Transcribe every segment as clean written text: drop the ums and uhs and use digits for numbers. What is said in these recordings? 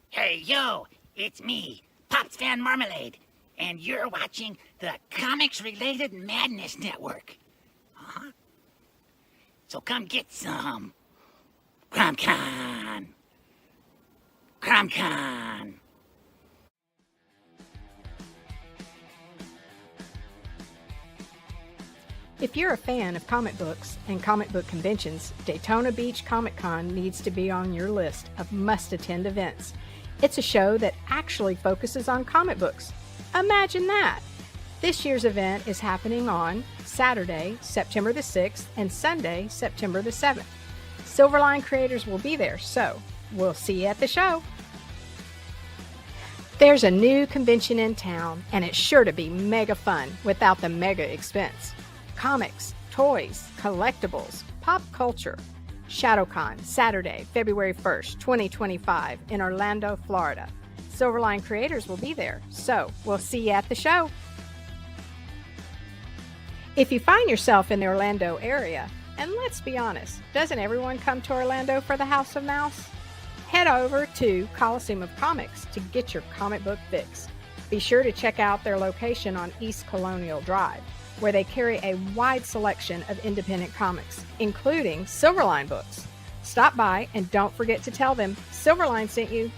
Hey, yo, it's me, Pops Fan Marmalade, and you're watching the Comics-Related Madness Network. Huh? So come get some. CromCon. CromCon. If you're a fan of comic books and comic book conventions, Daytona Beach Comic Con needs to be on your list of must-attend events. It's a show that actually focuses on comic books. Imagine that! This year's event is happening on Saturday, September the 6th, and Sunday, September the 7th. Silverline creators will be there, so we'll see you at the show. There's a new convention in town, and it's sure to be mega fun without the mega expense. Comics, toys, collectibles, pop culture. ShadowCon, Saturday, February 1st, 2025 in Orlando, Florida. Silverline creators will be there, so we'll see you at the show. If you find yourself in the Orlando area, and let's be honest, doesn't everyone come to Orlando for the House of Mouse? Head over to Coliseum of Comics to get your comic book fix. Be sure to check out their location on East Colonial Drive, where they carry a wide selection of independent comics, including Silverline books. Stop by and don't forget to tell them Silverline sent you.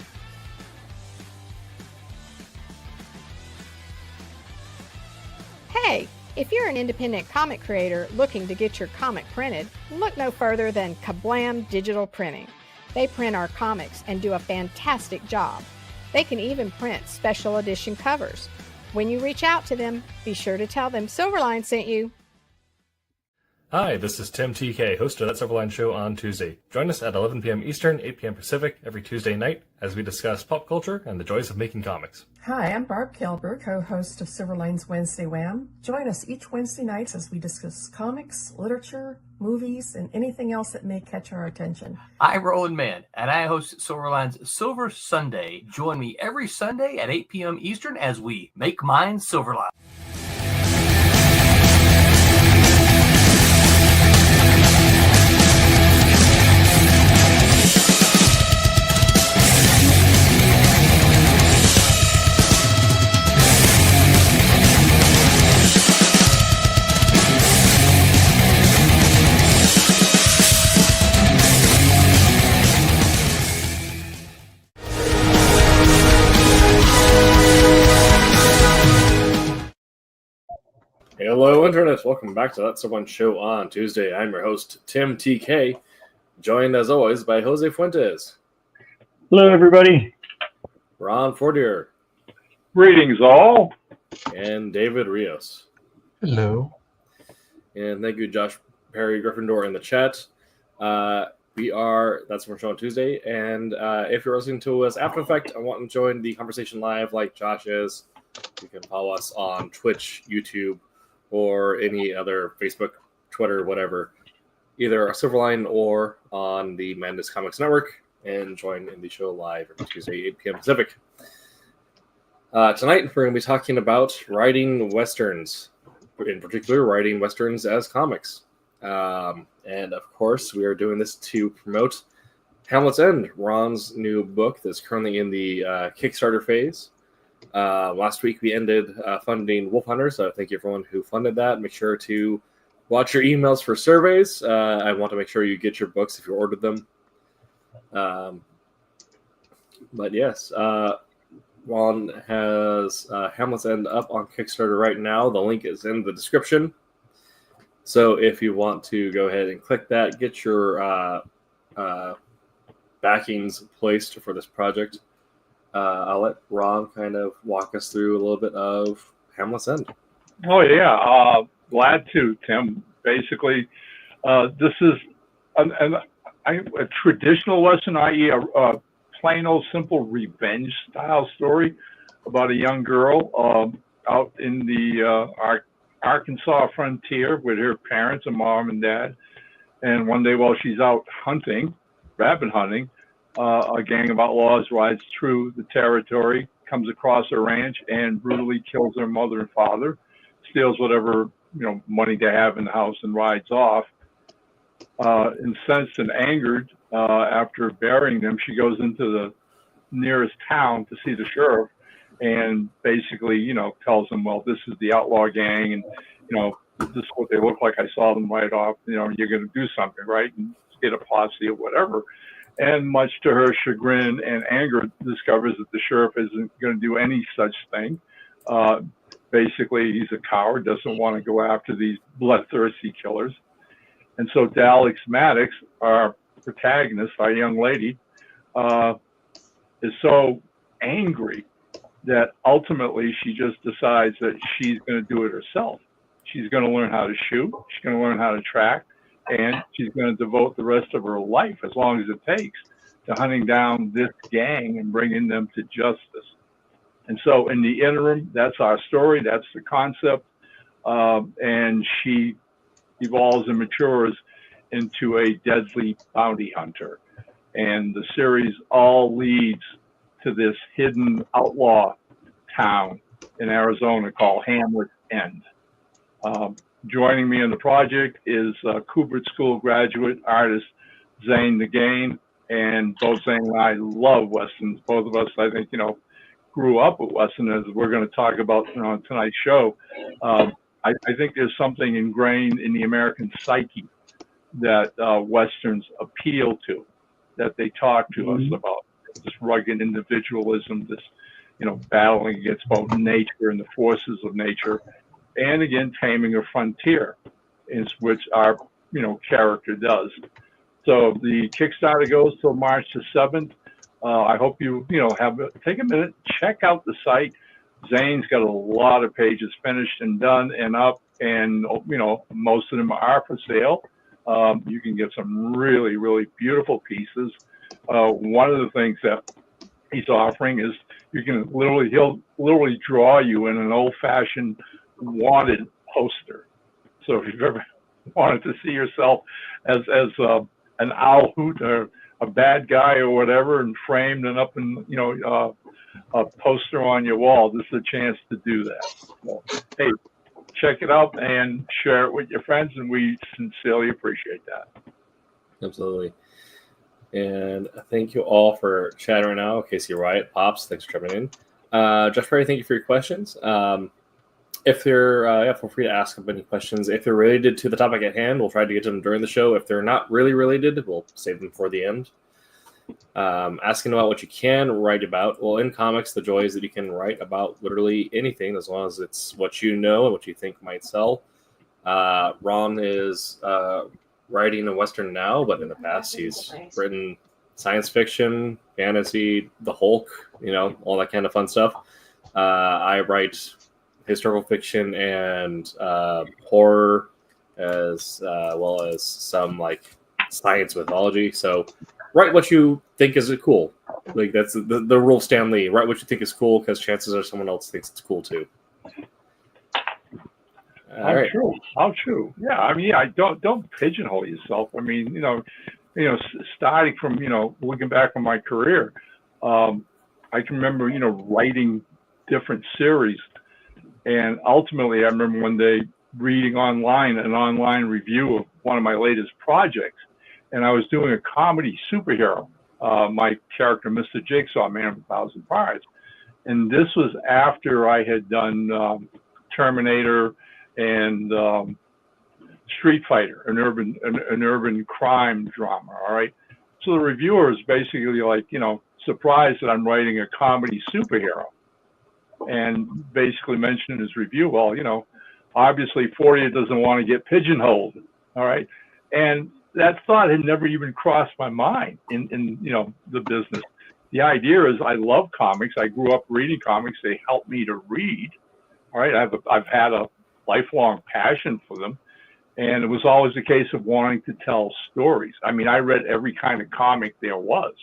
Hey, if you're an independent comic creator looking to get your comic printed, look no further than Kablam Digital Printing. They print our comics and do a fantastic job. They can even print special edition covers. When you reach out to them, be sure to tell them Silverline sent you. Hi, this is Tim TK, host of That Silverline Show on Tuesday. Join us at 11 p.m. Eastern, 8 p.m. Pacific every Tuesday night as we discuss pop culture and the joys of making comics. Hi, I'm Barb Kilber, co-host of Silverline's Wednesday Wham. Join us each Wednesday nights as we discuss comics, literature, movies, and anything else that may catch our attention. I'm Roland Mann, and I host Silverline's Silver Sunday. Join me every Sunday at 8 p.m. Eastern as we make mine Silverline. Hello, Internet. Welcome back to That's Someone Show on Tuesday. I'm your host, Tim TK, joined as always by Jose Fuentes. Hello, everybody. Ron Fortier. Greetings, all. And David Rios. Hello. And thank you, Josh Perry Gryffindor in the chat. We are That's Someone Show on Tuesday. And if you're listening to us after the fact and want to join the conversation live like Josh is, you can follow us on Twitch, YouTube, or any other Facebook, Twitter, whatever, either our Silverline or on the Madness Comics Network, and join in the show live every Tuesday, 8 p.m. Pacific. Tonight, we're going to be talking about writing Westerns, in particular, writing Westerns as comics. And, of course, we are doing this to promote Hamlet's End, Ron's new book that's currently in the Kickstarter phase. Last week we ended funding Wolf Hunter, so thank you everyone who funded that. Make sure to watch your emails for surveys. I want to make sure you get your books if you ordered them. But yes, Ron has Hamlet's End up on Kickstarter right now. The link is in the description. So if you want to go ahead and click that, get your backings placed for this project. I'll let Ron kind of walk us through a little bit of Hamlet's End. Oh, yeah. Glad to, Tim. Basically, this is a traditional Western, i.e. a plain old simple revenge style story about a young girl out in the Arkansas frontier with her parents, a mom and dad. And one day while she's out hunting, rabbit hunting, a gang of outlaws rides through the territory, comes across a ranch and brutally kills their mother and father, steals whatever money they have in the house, and rides off. Incensed and angered, after burying them, she goes into the nearest town to see the sheriff, and basically, tells him, well, this is the outlaw gang, and this is what they look like. I saw them right off. You're going to do something, right? And get a posse or whatever. And much to her chagrin and anger, discovers that the sheriff isn't going to do any such thing. Basically, he's a coward, doesn't want to go after these bloodthirsty killers. And so Dalix Maddox, our protagonist, our young lady, is so angry that ultimately she just decides that she's going to do it herself. She's going to learn how to shoot. She's going to learn how to track. And she's going to devote the rest of her life, as long as it takes, to hunting down this gang and bringing them to justice. And so in the interim, that's our story. That's the concept. And she evolves and matures into a deadly bounty hunter. And the series all leads to this hidden outlaw town in Arizona called Hamlet's End. Joining me in the project is Kubert School graduate artist Zane Nagain, and both Zane and I love Westerns. Both of us, I think, grew up with Western, as we're going to talk about on tonight's show. I think there's something ingrained in the American psyche that Westerns appeal to, that they talk to us about. This rugged individualism, this, battling against both nature and the forces of nature, and again, taming a frontier, is which our, character does. So the Kickstarter goes till March the 7th. I hope you, take a minute, check out the site. Zane's got a lot of pages finished and done and up, and, most of them are for sale. You can get some really, really beautiful pieces. One of the things that he's offering is he'll literally draw you in an old-fashioned wanted poster. So if you've ever wanted to see yourself as an owl hoot or a bad guy or whatever, and framed and up in a poster on your wall, this is a chance to do that. So, hey, check it out and share it with your friends, and we sincerely appreciate that. Absolutely. And thank you all for chatting right now. Casey Riot, Pops, thanks for jumping in. Josh Perry, thank you for your questions. If they're, feel free to ask them any questions. If they're related to the topic at hand, we'll try to get to them during the show. If they're not really related, we'll save them for the end. Asking about what you can write about. Well, in comics, the joy is that you can write about literally anything, as long as it's what you know and what you think might sell. Ron is writing a Western now, but in the past he's written science fiction, fantasy, the Hulk, all that kind of fun stuff. I write historical fiction and horror, as well as some science mythology. So write what you think is cool. That's the rule of Stan Lee. Write what you think is cool, because chances are someone else thinks it's cool too. How true. Yeah, don't pigeonhole yourself. Starting from, looking back on my career, I can remember, writing different series. And ultimately, I remember one day reading an online review of one of my latest projects, and I was doing a comedy superhero. My character, Mr. Jigsaw, Man with 1,000 Parts. And this was after I had done Terminator and Street Fighter, an urban crime drama. All right. So the reviewer is basically surprised that I'm writing a comedy superhero, and basically mentioned in his review, well, obviously Fourier doesn't want to get pigeonholed. All right. And that thought had never even crossed my mind in the business. The idea is I love comics. I grew up reading comics. They helped me to read. All right. I've had a lifelong passion for them. And it was always a case of wanting to tell stories. I read every kind of comic there was.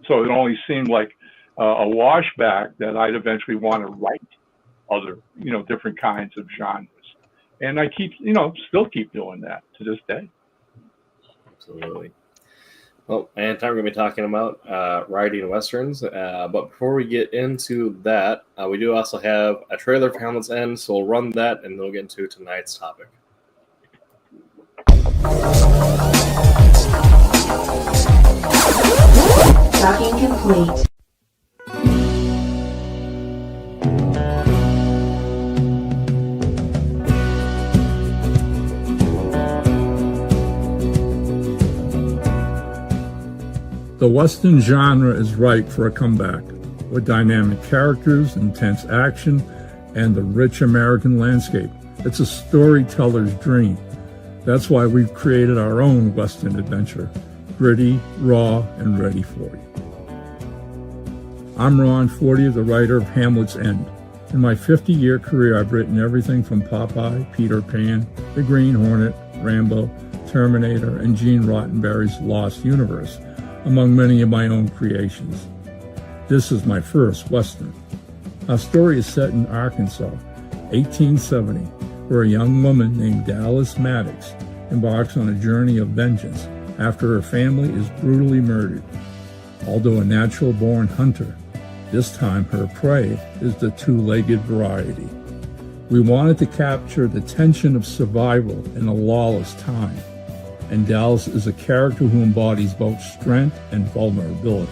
So it only seemed like a washback that I'd eventually want to write other, different kinds of genres. And I still keep doing that to this day. Absolutely. Well, and time we're going to be talking about writing westerns. But before we get into that, we do also have a trailer for Hamlet's End, so we'll run that and then we'll get into tonight's topic. Docking complete. The Western genre is ripe for a comeback, with dynamic characters, intense action, and the rich American landscape. It's a storyteller's dream. That's why we've created our own Western adventure, gritty, raw, and ready for you. I'm Ron Fortier, the writer of Hamlet's End. In my 50-year career, I've written everything from Popeye, Peter Pan, The Green Hornet, Rambo, Terminator, and Gene Roddenberry's Lost Universe, among many of my own creations. This is my first Western. Our story is set in Arkansas, 1870, where a young woman named Dallas Maddox embarks on a journey of vengeance after her family is brutally murdered. Although a natural-born hunter, this time her prey is the two-legged variety. We wanted to capture the tension of survival in a lawless time, and Dallas is a character who embodies both strength and vulnerability.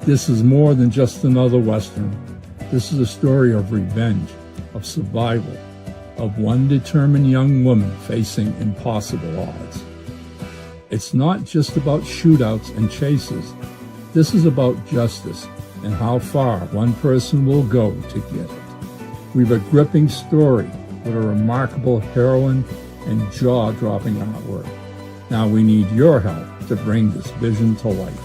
This is more than just another Western. This is a story of revenge, of survival, of one determined young woman facing impossible odds. It's not just about shootouts and chases. This is about justice and how far one person will go to get it. We've a gripping story with a remarkable heroine and jaw-dropping artwork. Now we need your help to bring this vision to life.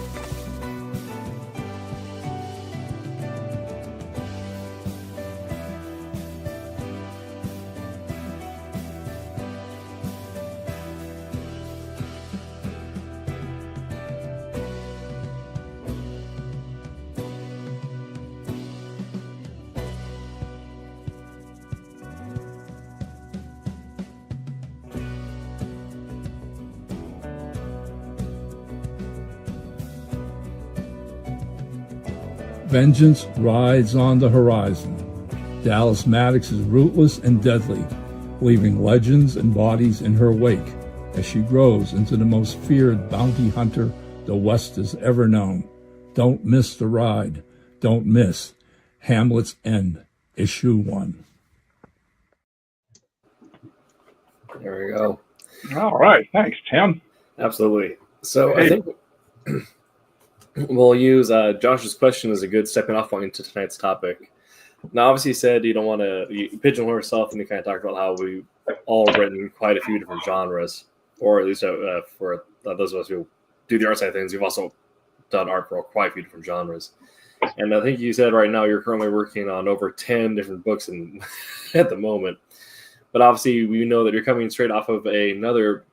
Vengeance rides on the horizon. Dallas Maddox is ruthless and deadly, leaving legends and bodies in her wake as she grows into the most feared bounty hunter the West has ever known. Don't miss the ride. Don't miss Hamlet's End, Issue 1. There we go. All right. Thanks, Tim. Absolutely. So Hey. I think we'll use Josh's question as a good stepping off point to tonight's topic. Now, obviously, you said you don't want to pigeonhole yourself, and you kind of talked about how we've all written quite a few different genres, or at least for those of us who do the art side of things, you've also done art for quite a few different genres. And I think you said right now you're currently working on over 10 different books at the moment. But obviously, we know that you're coming straight off of another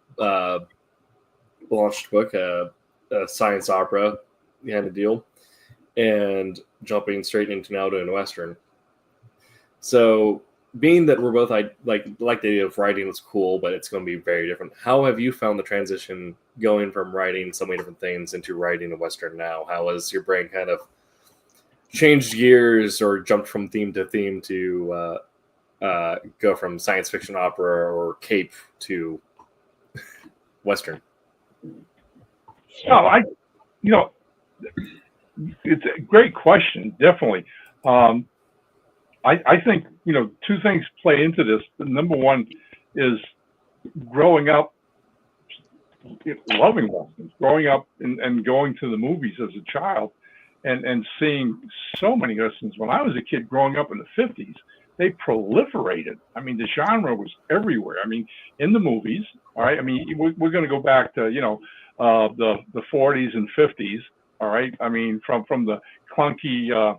launched book, a science opera kind of deal, and jumping straight into now doing Western. So, being that we're both like the idea of writing was cool, but it's going to be very different. How have you found the transition going from writing so many different things into writing a Western now? How has your brain kind of changed gears or jumped from theme to theme to go from science fiction opera or cape to Western? Oh, it's a great question. Definitely. I think, two things play into this. Number one is growing up, loving Westerns, growing up and going to the movies as a child and seeing so many Westerns. When I was a kid growing up in the 50s, they proliferated. I mean, the genre was everywhere. I mean, in the movies, all right. I mean, we're going to go back to the 40s and 50s, all right. I mean, from the clunky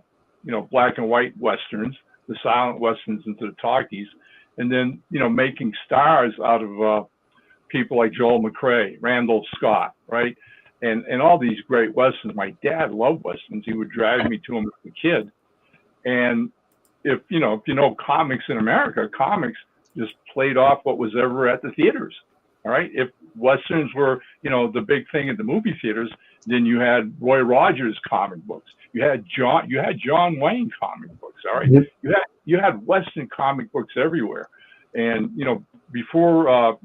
black and white westerns, the silent westerns into the talkies, and then making stars out of people like Joel McCrea, Randall Scott, right, and all these great westerns. My dad loved westerns. He would drag me to them as a kid, and if you know comics in America, comics just played off what was ever at the theaters. All right. If westerns were, the big thing at the movie theaters, then you had Roy Rogers comic books. You had John Wayne comic books. All right. Mm-hmm. You had Western comic books everywhere. And before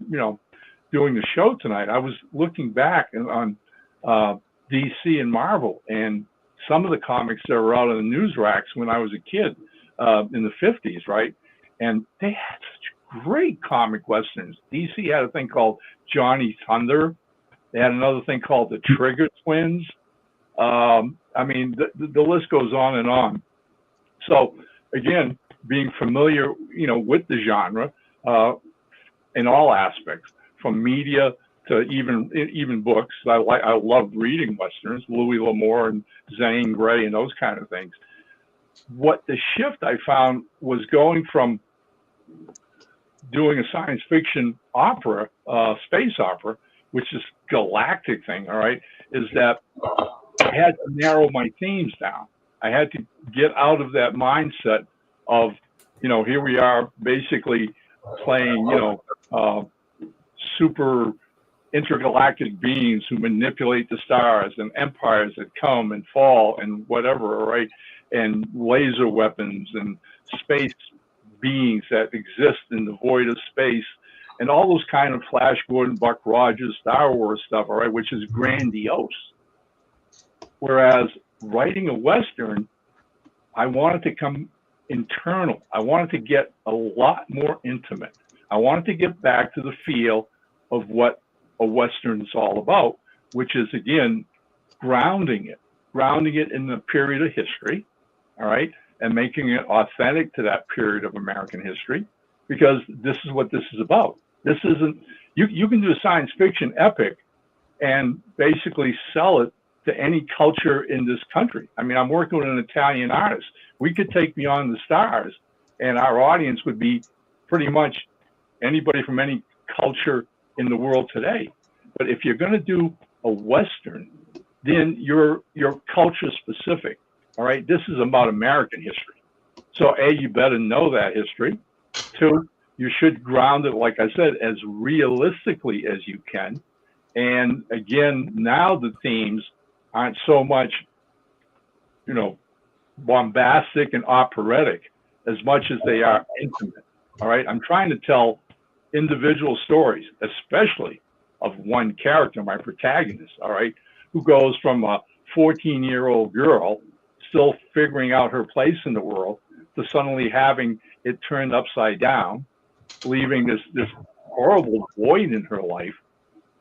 doing the show tonight, I was looking back on DC and Marvel and some of the comics that were out on the news racks when I was a kid in the 50s, right? And they had such great comic westerns. DC had a thing called Johnny Thunder. They had another thing called the Trigger Twins. I mean, the list goes on and on. So again, being familiar, with the genre in all aspects, from media to even books. I loved reading westerns, Louis L'Amour and Zane Grey and those kind of things. What the shift I found was going from doing a science fiction opera, space opera, which is galactic thing, all right, is that I had to narrow my themes down. I had to get out of that mindset of, here we are basically playing, super intergalactic beings who manipulate the stars and empires that come and fall and whatever, right? And laser weapons and space beings that exist in the void of space and all those kind of Flash Gordon, Buck Rogers, Star Wars stuff, all right, which is grandiose. Whereas writing a Western, I wanted to come internal. I wanted to get a lot more intimate. I wanted to get back to the feel of what a Western is all about, which is, again, grounding it in the period of history, all right, and making it authentic to that period of American history, because this is what this is about. This isn't, you can do a science fiction epic and basically sell it to any culture in this country. I mean, I'm working with an Italian artist. We could take Beyond the Stars and our audience would be pretty much anybody from any culture in the world today. But if you're going to do a Western, then you're culture specific. All right. This is about American history. So A, you better know that history. Two, you should ground it, like I said, as realistically as you can. And again, now the themes aren't so much, bombastic and operatic as much as they are intimate. All right. I'm trying to tell individual stories, especially of one character, my protagonist, all right, who goes from a 14-year-old girl still figuring out her place in the world to suddenly having it turned upside down, leaving this horrible void in her life,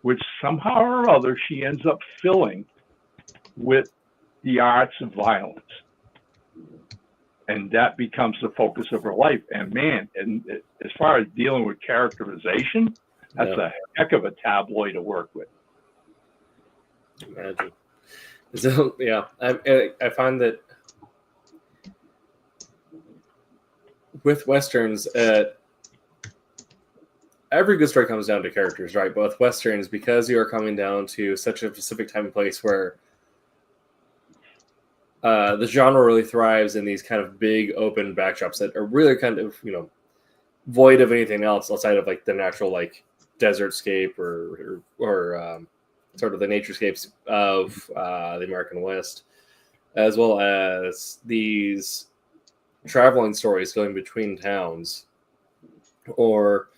which somehow or other she ends up filling with the arts of violence. And that becomes the focus of her life. And man, and as far as dealing with characterization, that's a heck of a tabloid to work with. Imagine. So, yeah, I find that with Westerns, every good story comes down to characters, right? But with Westerns, because you are coming down to such a specific time and place where the genre really thrives in these kind of big open backdrops that are really kind of, void of anything else outside of like the natural like desertscape or sort of the naturescapes of the American West, as well as these traveling stories going between towns or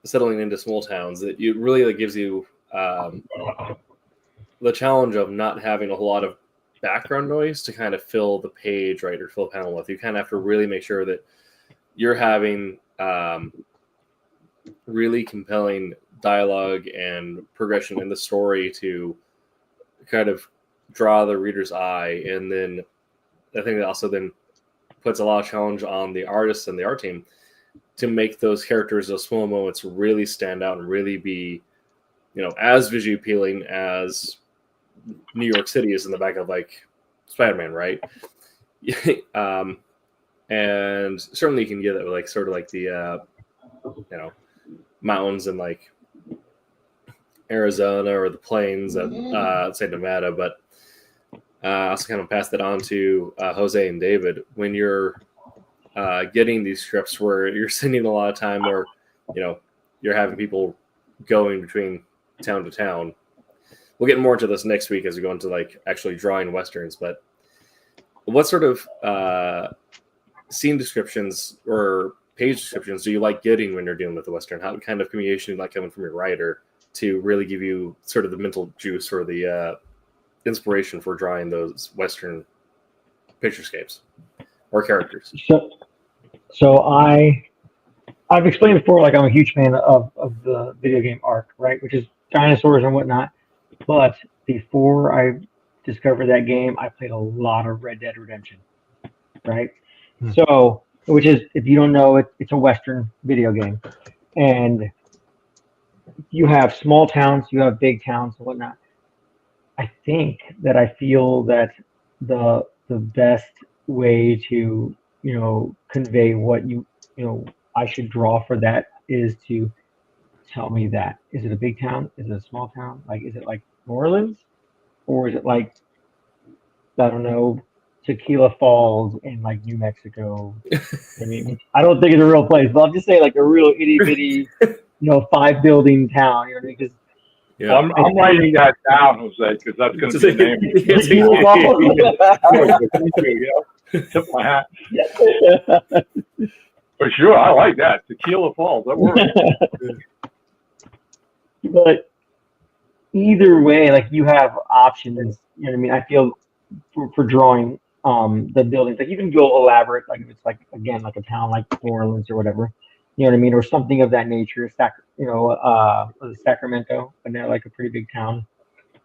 settling into small towns. That you really gives you the challenge of not having a whole lot of background noise to kind of fill the page, right, or fill a panel with. You kind of have to really make sure that you're having really compelling dialogue and progression in the story to kind of draw the reader's eye. And then I think that also then puts a lot of challenge on the artists and the art team to make those characters, those small moments, really stand out and really be, as visually appealing as New York City is in the back of like Spider-Man, right? And certainly you can get it with like sort of like the mountains and like Arizona or the plains at say Nevada, but I also kind of pass that on to Jose and David. When you're getting these scripts where you're spending a lot of time where you're having people going between town to town. We'll get more into this next week as we go into like actually drawing westerns, but what sort of scene descriptions or page descriptions do you like getting when you're dealing with the western? How kind of communication do you like coming from your writer to really give you sort of the mental juice or the inspiration for drawing those western picturescapes or characters? So I've explained before, like I'm a huge fan of the video game Ark, right, which is dinosaurs and whatnot. But before I discovered that game, I played a lot of Red Dead Redemption, right? So, which is, if you don't know, it's a Western video game, and you have small towns, you have big towns and whatnot. I feel that the best way to convey what I should draw for that is to tell me that. Is it a big town? Is it a small town? Like, is it like New Orleans? Or is it like, I don't know, Tequila Falls in like New Mexico? I mean, I don't think it's a real place, but I'll just say like a real itty bitty, 5-building town. You know what I mean? 'Cause Yeah. I'm writing that down, Jose, because that's going to be the name. Tequila Falls. Tip my hat. For sure, I like that. Tequila Falls, that works. But either way, like you have options. You know what I mean? I feel for drawing the buildings, like you can go elaborate, like if it's like again like a town like New Orleans or whatever. You know what I mean, or something of that nature. Sacramento, and they're like a pretty big town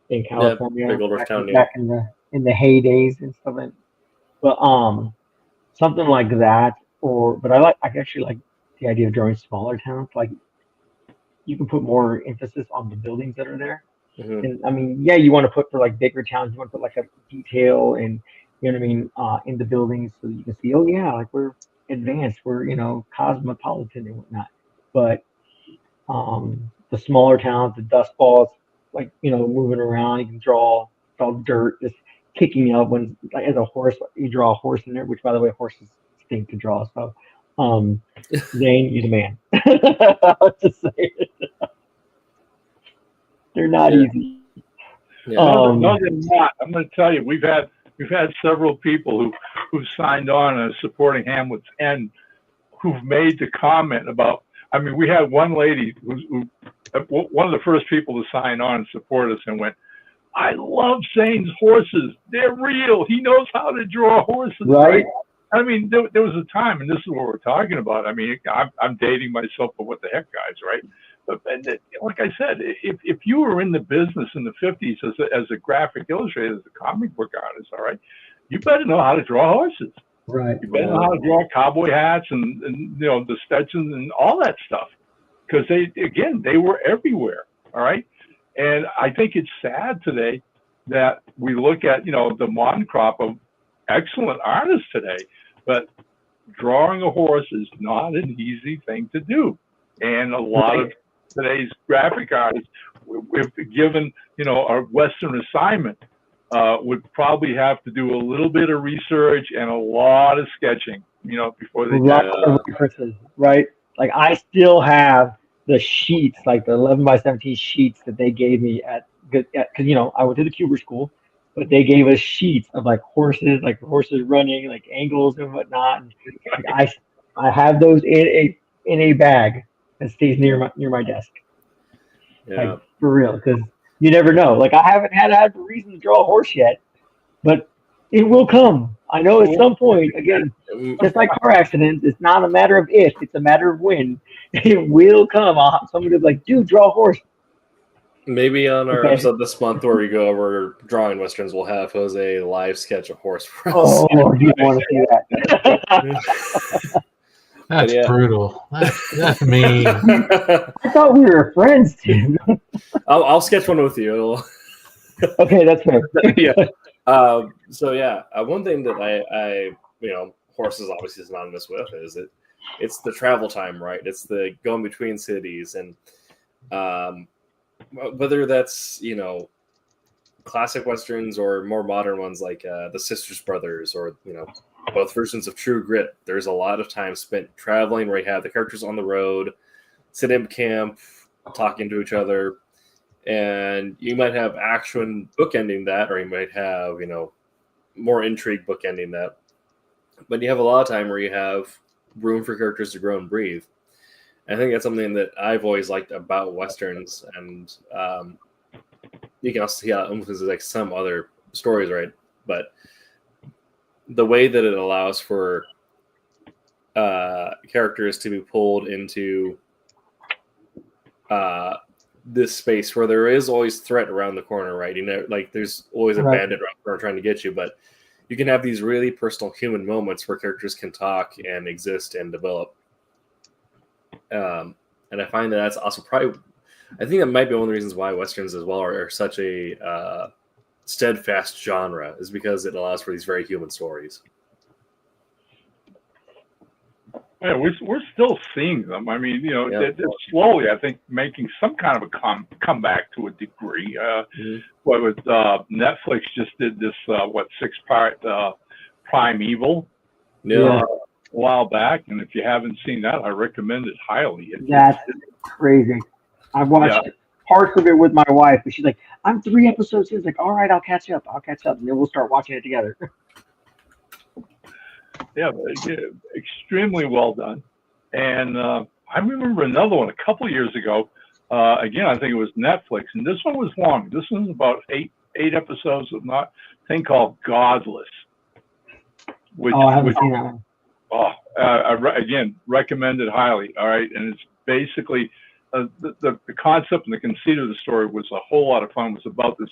in California. Yeah, big older town, back in the heydays and stuff like that. But something like that, but I actually like the idea of drawing smaller towns. Like you can put more emphasis on the buildings that are there. Mm-hmm. And I mean, yeah, you want to put for like bigger towns, you want to put like a detail and you know what I mean, in the buildings so that you can see, oh yeah, like we're advanced, we're cosmopolitan and whatnot. But the smaller towns, the dust balls, like moving around, you can draw dirt just kicking up when like, as a horse, you draw a horse in there, which by the way, horses stink to draw. So Zane, you're the man. I'll just say it. They're not easy. Yeah. No, they're not. I'm going to tell you, we've had several people who signed on as supporting Hamlet's End, who've made the comment about. I mean, we had one lady who one of the first people to sign on and support us, and went, "I love Zane's horses. They're real. He knows how to draw horses." Right. I mean, there was a time, and this is what we're talking about. I mean, I'm dating myself, but what the heck, guys, right? But like I said, if you were in the business in the 50s as a graphic illustrator, as a comic book artist, all right, you better know how to draw horses. Right. You better know how to draw cowboy hats and the Stetsons and all that stuff, because they were everywhere. All right, and I think it's sad today that we look at the modern crop of excellent artists today, but drawing a horse is not an easy thing to do, and a lot of today's graphic artists, if given a Western assignment, would probably have to do a little bit of research and a lot of sketching, before they references, right? Like I still have the sheets, like the 11x17 sheets that they gave me because I went to the Cuber school, but they gave us sheets of like horses running, like angles and whatnot. And, like, I have those in a bag that stays near my desk. Yeah. Like for real, because you never know. Like I haven't had a reason to draw a horse yet, but it will come. I know at some point. Again, just like car accidents, it's not a matter of if, it's a matter of when. It will come. Somebody will be like, "Dude, draw a horse." Maybe on our Okay. episode this month where we go over drawing westerns, we'll have Jose live sketch a horse for us. Oh, you want to see that? That's yeah. brutal. That's mean. I thought we were friends, Tim. I'll sketch one with you. Okay, that's fair. Yeah. So yeah, one thing that I horses obviously synonymous with is it's the travel time, right? It's the going between cities, and whether that's classic westerns or more modern ones like the Sisters Brothers, or both versions of True Grit. There's a lot of time spent traveling where you have the characters on the road, sit in camp, talking to each other, and you might have action bookending that, or you might have more intrigue bookending that. But you have a lot of time where you have room for characters to grow and breathe. And I think that's something that I've always liked about westerns, and you can also see how it influences like some other stories, right? But the way that it allows for characters to be pulled into this space where there is always threat around the corner, right? Like there's always a bandit around the corner trying to get you, but you can have these really personal human moments where characters can talk and exist and develop. And I find that that's also probably, I think that might be one of the reasons why westerns as well are such a steadfast genre, is because it allows for these very human stories. Yeah, we're still seeing them. I mean, they're slowly, I think, making some kind of a comeback to a degree. What with Netflix just did this 6-part Primeval a while back, and if you haven't seen that, I recommend it highly. That's crazy. I watched parts of it with my wife, and she's like, "I'm 3 episodes in." It's like, "All right, I'll catch up," and then we'll start watching it together. Yeah, extremely well done. And I remember another one a couple of years ago. Again, I think it was Netflix, and this one was long. This one's about eight episodes of a thing called Godless. I haven't seen that one. Again, recommend it highly. All right, and it's basically the concept and the conceit of the story was a whole lot of fun. It was about this,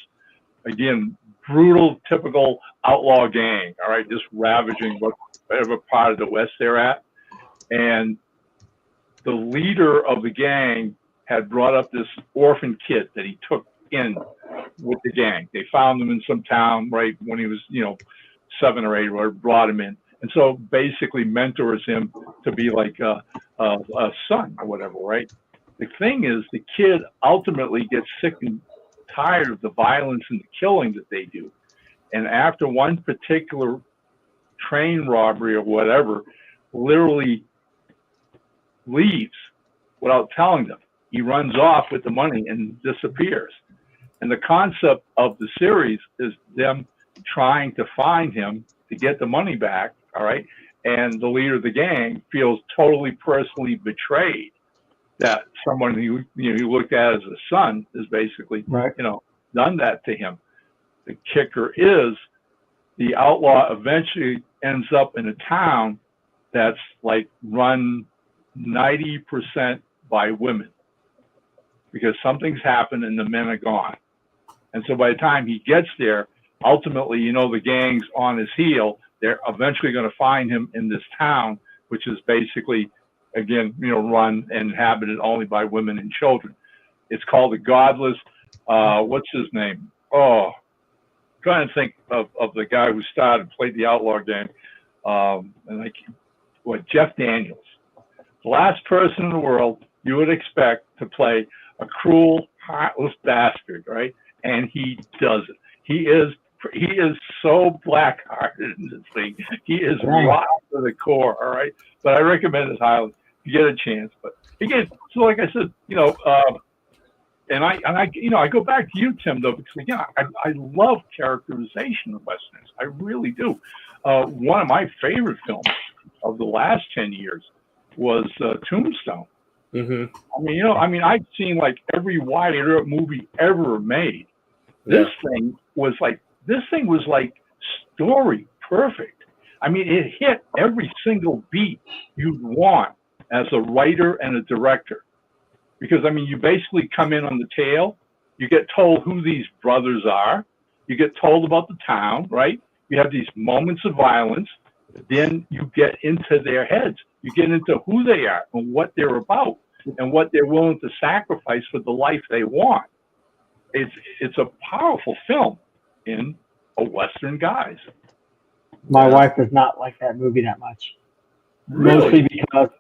again, brutal, typical outlaw gang. All right, just ravaging whatever part of the West they're at, and the leader of the gang had brought up this orphan kid that he took in with the gang. They found him in some town right when he was 7 or 8, or brought him in. And so basically mentors him to be like a son or whatever, right? The thing is, the kid ultimately gets sick and tired of the violence and the killing that they do. And after one particular train robbery or whatever, literally leaves without telling them. He runs off with the money and disappears. And the concept of the series is them trying to find him to get the money back. All right. And the leader of the gang feels totally personally betrayed that someone who he looked at as a son is basically done that to him. The kicker is the outlaw eventually ends up in a town that's like run 90% by women, because something's happened and the men are gone. And so by the time he gets there, ultimately, the gang's on his heel. They're eventually going to find him in this town, which is basically, again, run and inhabited only by women and children. It's called The Godless. What's his name? Oh, I'm trying to think of the guy who played the outlaw game. Jeff Daniels. The last person in the world you would expect to play a cruel, heartless bastard, right? And he does it. He is so black-hearted in this thing. He is rotten to the core, all right? But I recommend it highly if you get a chance. But again, so like I said, and I go back to you, Tim, though, because again, I love characterization of westerns. I really do. One of my favorite films of the last 10 years was Tombstone. Mm-hmm. I mean, I've seen like every wide Arab movie ever made. This thing was like story perfect. I mean, it hit every single beat you'd want as a writer and a director. Because, I mean, you basically come in on the tail You get told who these brothers are. You get told about the town, right? You have these moments of violence. Then you get into their heads. You get into who they are and what they're about and what they're willing to sacrifice for the life they want. It's a powerful film in a Western guise. My wife does not like that movie that much. Really? Mostly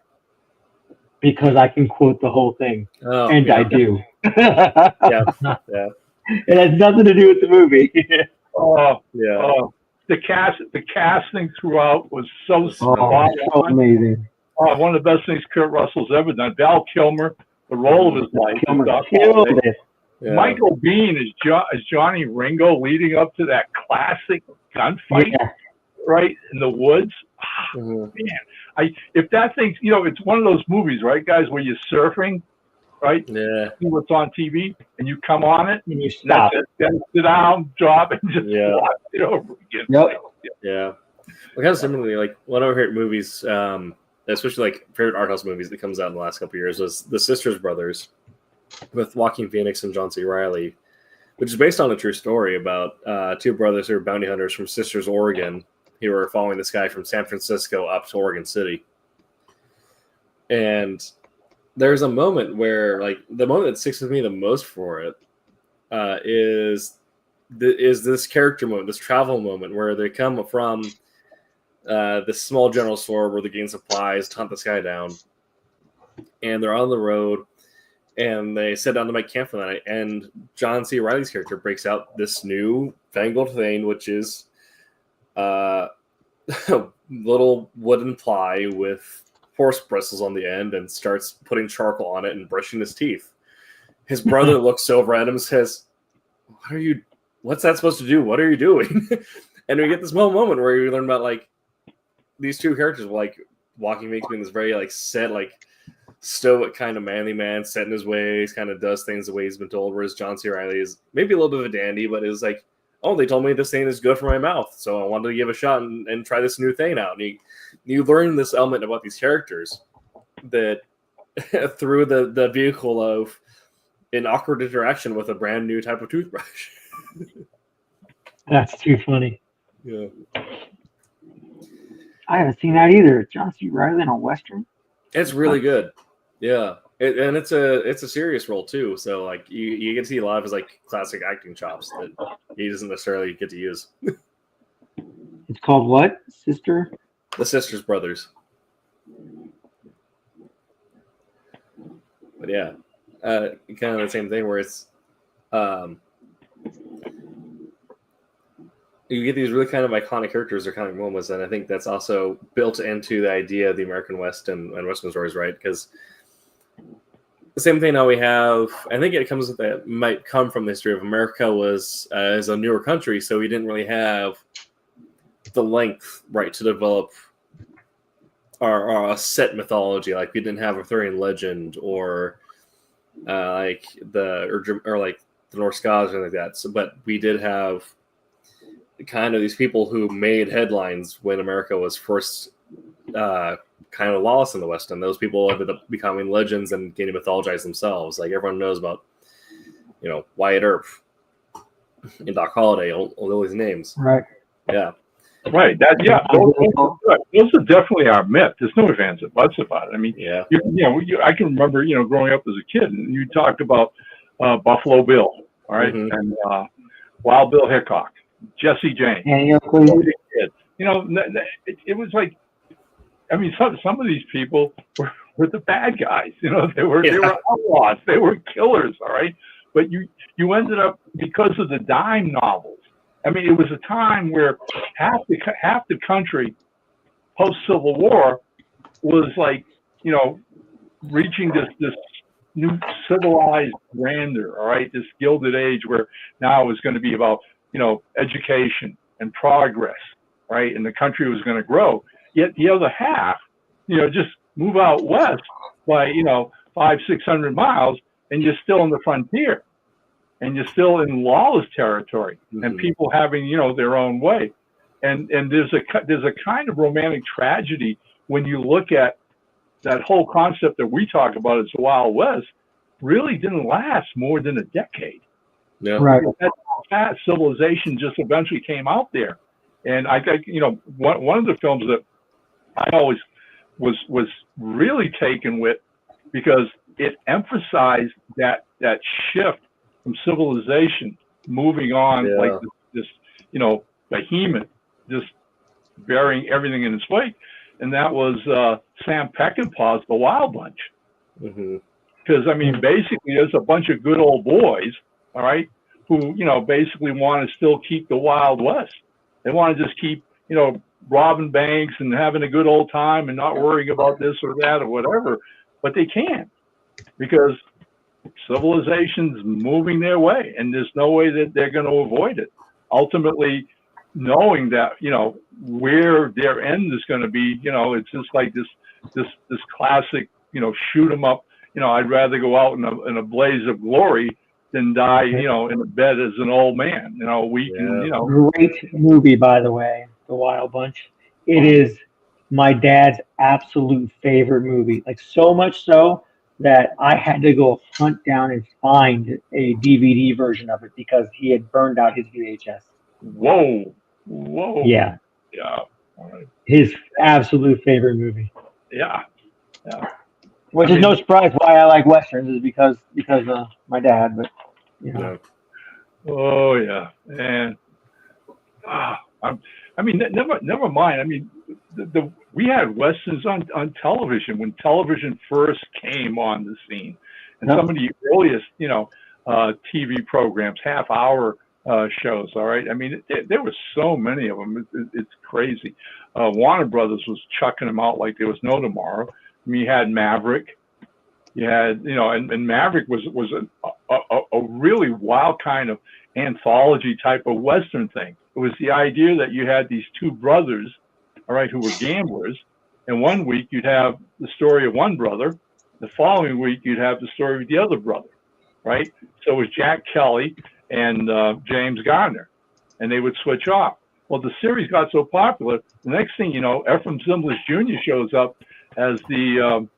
because I can quote the whole thing, Oh, and yeah. I do. Yeah, yeah, It has nothing to do with the movie. yeah. The casting throughout was so spot So on. amazing. One of the best things Kurt Russell's ever done. Val Kilmer, the role of his life. Kilmer Doc killed Holliday. it. Yeah. Michael Biehn as Johnny Ringo leading up to that classic gunfight, Yeah. right, in the woods. Mhm. Man, if that thing, it's one of those movies, right, guys, where you're surfing, right? Yeah, See what's on TV, and you come on it, And you and stop. that's it. Then sit down, drop, and just Yeah. watch it over again. Yep. yeah. Well, kind of similarly, like one of our favorite movies, especially like favorite art house movies that comes out in the last couple of years, was The Sisters Brothers with Joaquin Phoenix and John C. Reilly, which is based on a true story about two brothers who are bounty hunters from Sisters, Oregon, who were following this guy from San Francisco up to Oregon City. And there's a moment where, like, the moment that sticks with me the most for it is this character moment, this travel moment where they come from this small general store where they're getting supplies to hunt this guy down, and they're on the road, and they sit down to make camp for the night, and John C. Reilly's character breaks out this new fangled thing, which is little wooden ply with horse bristles on the end, and starts putting charcoal on it and brushing his teeth. His brother looks over at him and says, what's that supposed to do? What are you doing? And we get this moment where we learn about, like, these two characters, like, Joaquin Phoenix being this very, like, set, like, stoic kind of manly man, set in his ways, kind of does things the way he's been told, whereas John C. Reilly is maybe a little bit of a dandy, but is like, oh, they told me this thing is good for my mouth, so I wanted to give a shot and try this new thing out. And you learn this element about these characters that through the vehicle of an awkward interaction with a brand new type of toothbrush. That's too funny. Yeah. I haven't seen that either. John C. Reilly in a Western? It's really good. Yeah. And it's a serious role too. So, like, you get to see a lot of his, like, classic acting chops that he doesn't necessarily get to use. It's called what? Sister? The Sisters Brothers. But yeah, kind of the same thing where it's you get these really kind of iconic characters or iconic moments, and I think that's also built into the idea of the American West and Western stories, right? Because the same thing now we have, I think it comes that might come from the history of America was as a newer country, so we didn't really have the length, right, to develop our set mythology. Like, we didn't have Arthurian legend or like the Norse gods or anything like that. So, but we did have kind of these people who made headlines when America was first kind of lawless in the West, and those people ended up becoming legends and getting mythologized themselves. Like, everyone knows about, Wyatt Earp and Doc Holliday, all these names. Right. Yeah. Right. Those are definitely our myth. There's no ifs, ands, or buts about it. I mean, Yeah. I can remember, growing up as a kid, and you talked about Buffalo Bill, all right, and Wild Bill Hickok, Jesse James. It was like, I mean, some of these people were the bad guys. They were outlaws. They were killers. All right, but you ended up, because of the dime novels. I mean, it was a time where half the country post Civil War was like, reaching this new civilized grandeur. All right, this Gilded Age where now it's going to be about education and progress, right, and the country was going to grow. Yet the other half, just move out west by 500-600 miles, and you're still in the frontier, and you're still in lawless territory, and people having their own way, and there's a kind of romantic tragedy when you look at that whole concept that we talk about as the Wild West really didn't last more than a decade. Yeah. Right. That civilization just eventually came out there. And I think, one of the films that I always was really taken with, because it emphasized that shift from civilization moving on, like this behemoth just burying everything in its wake, and that was Sam Peckinpah's The Wild Bunch. Because I mean, basically, there's a bunch of good old boys, all right, who basically want to still keep the Wild West. They want to just keep robbing banks and having a good old time and not worrying about this or that or whatever, but they can't, because civilization's moving their way, and there's no way that they're going to avoid it. Ultimately, knowing that where their end is going to be, it's just like this classic shoot 'em up. I'd rather go out in a blaze of glory than die in a bed as an old man. Great movie, by the way, The Wild Bunch. It is my dad's absolute favorite movie. Like, so much so that I had to go hunt down and find a DVD version of it because he had burned out his VHS. Whoa. Yeah. Yeah. All right. His absolute favorite movie. Yeah. Which is no surprise why I like westerns, is because of my dad. But Oh yeah, and never mind. I mean, we had westerns on television when television first came on the scene, and some of the earliest TV programs, half-hour shows. All right, I mean, there were so many of them. It's crazy. Warner Brothers was chucking them out like there was no tomorrow. I mean, you had Maverick. You had, and Maverick was a really wild kind of anthology type of Western thing. It was the idea that you had these two brothers, all right, who were gamblers, and one week you'd have the story of one brother, the following week you'd have the story of the other brother, right? So it was Jack Kelly and James Garner, and they would switch off. Well, the series got so popular, the next thing you know, Ephraim Zimbalist Jr. shows up as the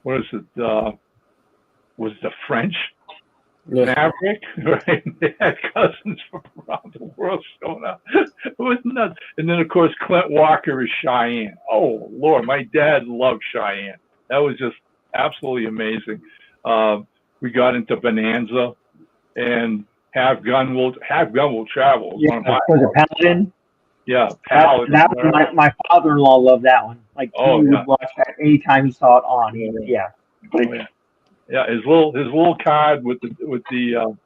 was the French Maverick, right? They had cousins from around the world showing up. It was nuts. And then, of course, Clint Walker is Cheyenne. Oh, Lord, my dad loved Cheyenne. That was just absolutely amazing. We got into Bonanza and Have Gun Will Travel. Yeah, was it Paladin? Yeah, Paladin. That was my father-in-law loved that one. Like, he would watch that anytime he saw it on. Yeah, his little card with the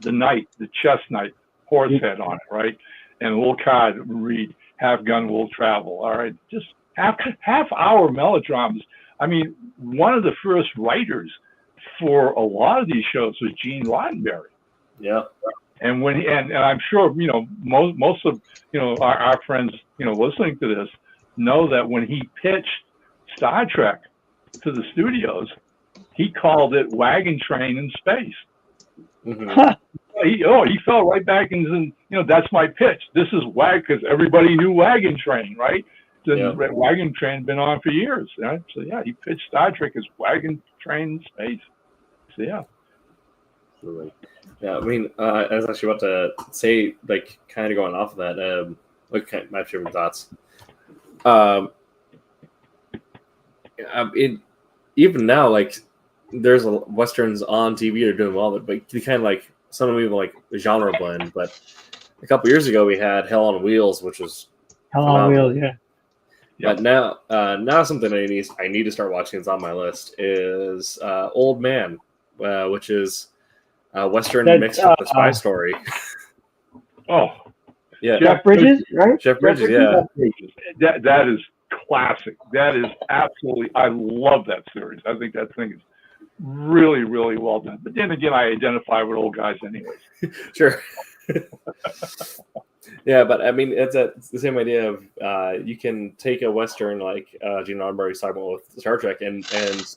knight, the chess knight, horse head on it, right? And a little card that would read, "Have Gun Will Travel." All right, just half-hour melodramas. I mean, one of the first writers for a lot of these shows was Gene Roddenberry. Yeah. And when and I'm sure most of our friends listening to this know that when he pitched Star Trek to the studios, he called it Wagon Train in Space. He fell right back and that's my pitch. This is because everybody knew Wagon Train, right? Wagon Train had been on for years, right? So yeah, he pitched Star Trek as Wagon Train in Space. So yeah. Absolutely. Yeah, I mean, I was actually about to say, like, kind of going off of that, my favorite thoughts. Even now, like, there's westerns on TV that are doing well, but they kind of like some of them even like genre blend. But a couple years ago, we had Hell on Wheels, which was Hell on Wheels, yeah. But now something I need to start watching. It's on my list. Is Old Man, which is Western mixed with a spy story. Oh, yeah. Jeff Bridges, right? Jeff Bridges, yeah. That is classic. That is absolutely. I love that series. I think that thing is really, really well done. But then again, I identify with old guys anyways. Sure. Yeah, but I mean, it's the same idea of you can take a Western like Gene Roddenberry's talking about with Star Trek and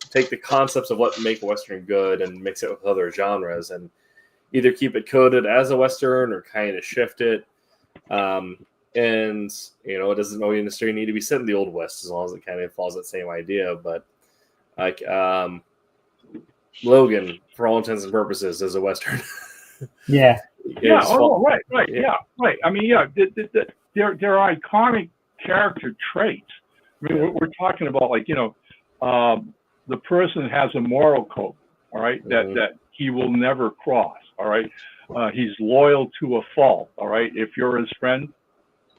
take the concepts of what make a Western good and mix it with other genres and either keep it coded as a Western or kind of shift it. And, it doesn't always necessarily need to be set in the Old West as long as it kind of follows that same idea. But like Logan, for all intents and purposes, is a Western. Yeah. Yeah. Oh, right. Yeah. Right. I mean, yeah. They're iconic character traits. I mean, we're talking about like the person has a moral code. All right, that he will never cross. All right, he's loyal to a fault. All right, if you're his friend,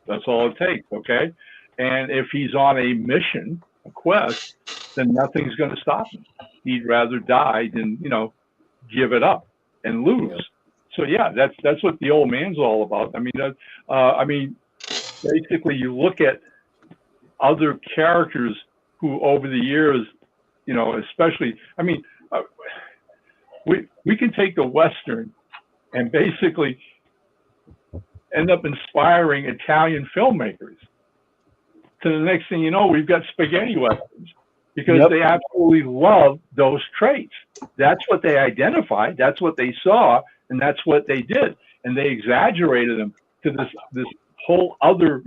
that's all it takes. Okay, and if he's on a mission, a quest, then nothing's going to stop him. He'd rather die than give it up and lose. So yeah, that's what the old man's all about. I mean, basically, you look at other characters who, over the years, especially, I mean, we can take the Western and basically end up inspiring Italian filmmakers. To the next thing you know, we've got spaghetti westerns because they absolutely love those traits. That's what they identified. That's what they saw, and that's what they did. And they exaggerated them to this whole other,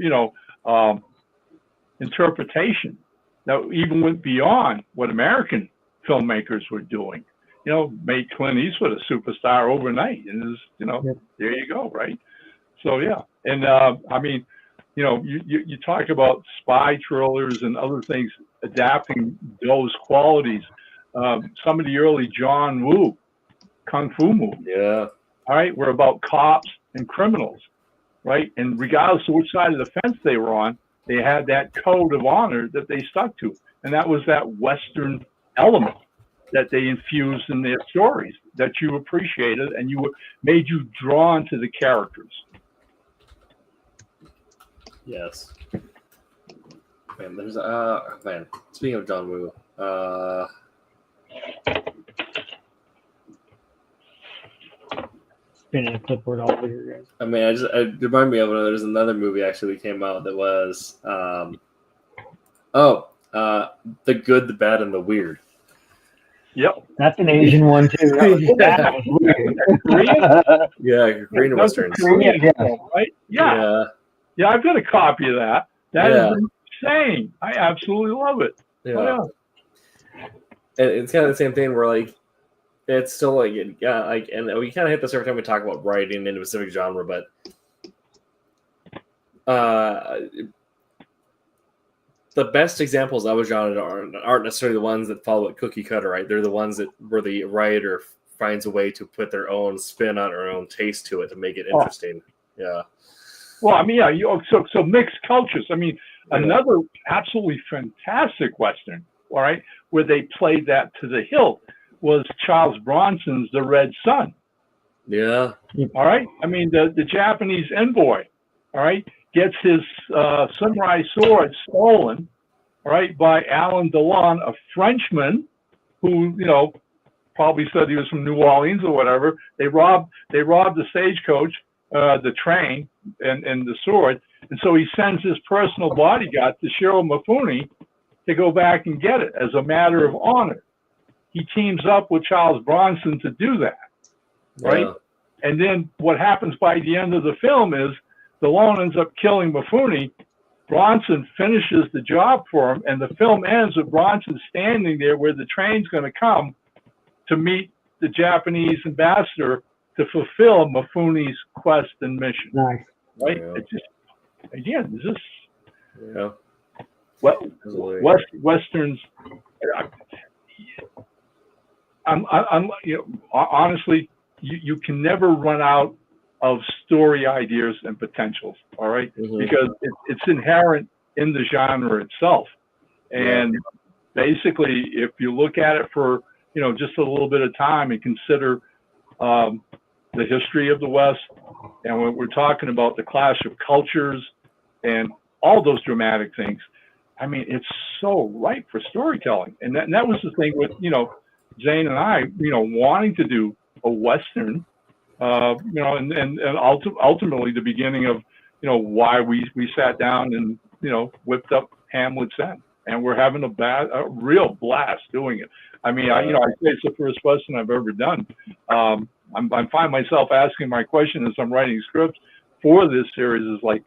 interpretation that even went beyond what American filmmakers were doing. Made Clint Eastwood a superstar overnight, and there you go, right? So yeah, and I mean, you talk about spy thrillers and other things adapting those qualities. Some of the early John Woo kung fu movies, all right, were about cops and criminals, right? And regardless of which side of the fence they were on, they had that code of honor that they stuck to, and that was that Western element that they infused in their stories that you appreciated and made you drawn to the characters. Yes. Man, there's speaking of John Woo, spinning a clipboard all over here, guys. I mean, it reminded me of there's another movie actually that came out that was The Good, the Bad, and the Weird. Yep. That's an Asian one too. That was weird. Yeah, Korean Westerns. Right? Yeah. Yeah, I've got a copy of that. That is insane. I absolutely love it. Yeah. Oh, yeah. And it's kind of the same thing where like it's still like and we kind of hit this every time we talk about writing in a specific genre, but the best examples of a genre aren't necessarily the ones that follow it cookie cutter, right? They're the ones where the writer finds a way to put their own spin on or own taste to it to make it interesting. Yeah. Well, I mean, so mixed cultures. I mean, another absolutely fantastic Western, all right, where they played that to the hilt was Charles Bronson's The Red Sun. Yeah. All right. I mean, the Japanese envoy, all right, gets his samurai sword stolen, all right, by Alain Delon, a Frenchman who, probably said he was from New Orleans or whatever. They robbed the stagecoach, the train, and the sword. And so he sends his personal bodyguard to Shiro Mifune to go back and get it as a matter of honor. He teams up with Charles Bronson to do that, right? Yeah. And then what happens by the end of the film is Delon ends up killing Mifune. Bronson finishes the job for him, and the film ends with Bronson standing there where the train's going to come to meet the Japanese ambassador to fulfill Mifune's quest and mission. Nice. Right? Yeah. It's just, again, is this... Yeah. Westerns... honestly, you can never run out of story ideas and potentials, all right? Mm-hmm. Because it's inherent in the genre itself. And basically, if you look at it for, just a little bit of time and consider the history of the West, and when we're talking about the clash of cultures and all those dramatic things, I mean, it's so ripe for storytelling. And that was the thing with, Zane and I, wanting to do a Western, and ultimately the beginning of, why we sat down and, whipped up Hamlet's End. And we're having a real blast doing it. I mean, I say it's the first Western I've ever done. I find myself asking my question as I'm writing scripts for this series is like,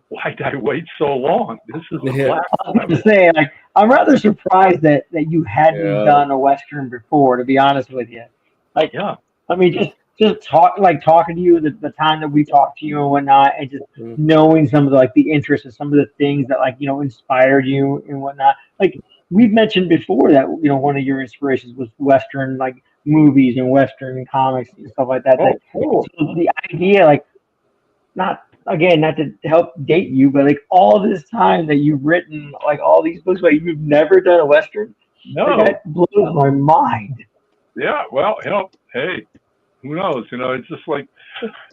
why did I wait so long? This is a blast. I was going to say, I'm rather surprised that you hadn't done a Western before, to be honest with you. I mean, just talking to you, the time that we talked to you and whatnot, and just knowing some of the interests and some of the things that inspired you and whatnot. Like we've mentioned before that one of your inspirations was Western movies and Western comics and stuff like that. Cool. So the idea, not to help date you, but all this time that you've written all these books, but you've never done a Western. No, that blows my mind. Yeah, well, hey, who knows? It's just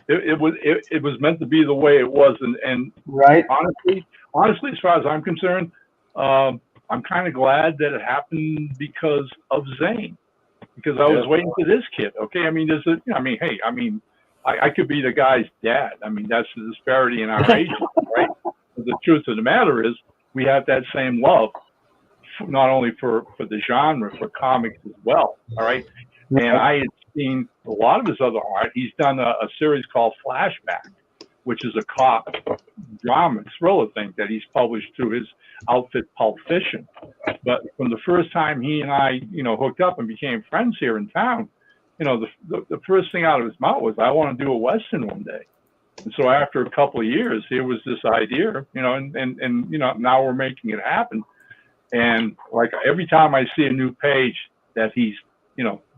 it was meant to be the way it was, and right. Honestly, as far as I'm concerned, I'm kind of glad that it happened because of Zane, because I was waiting for this kid. Okay, I mean, I could be the guy's dad. I mean, that's the disparity in our ages, right? But the truth of the matter is, we have that same love, not only for the genre, for comics as well. All right. And I had seen a lot of his other art. He's done a series called Flashback, which is a cop drama thriller thing that he's published through his outfit Pulp Fiction. But from the first time he and I, hooked up and became friends here in town, the first thing out of his mouth was, I want to do a Western one day. And so after a couple of years, here was this idea, and now we're making it happen. And every time I see a new page that he's,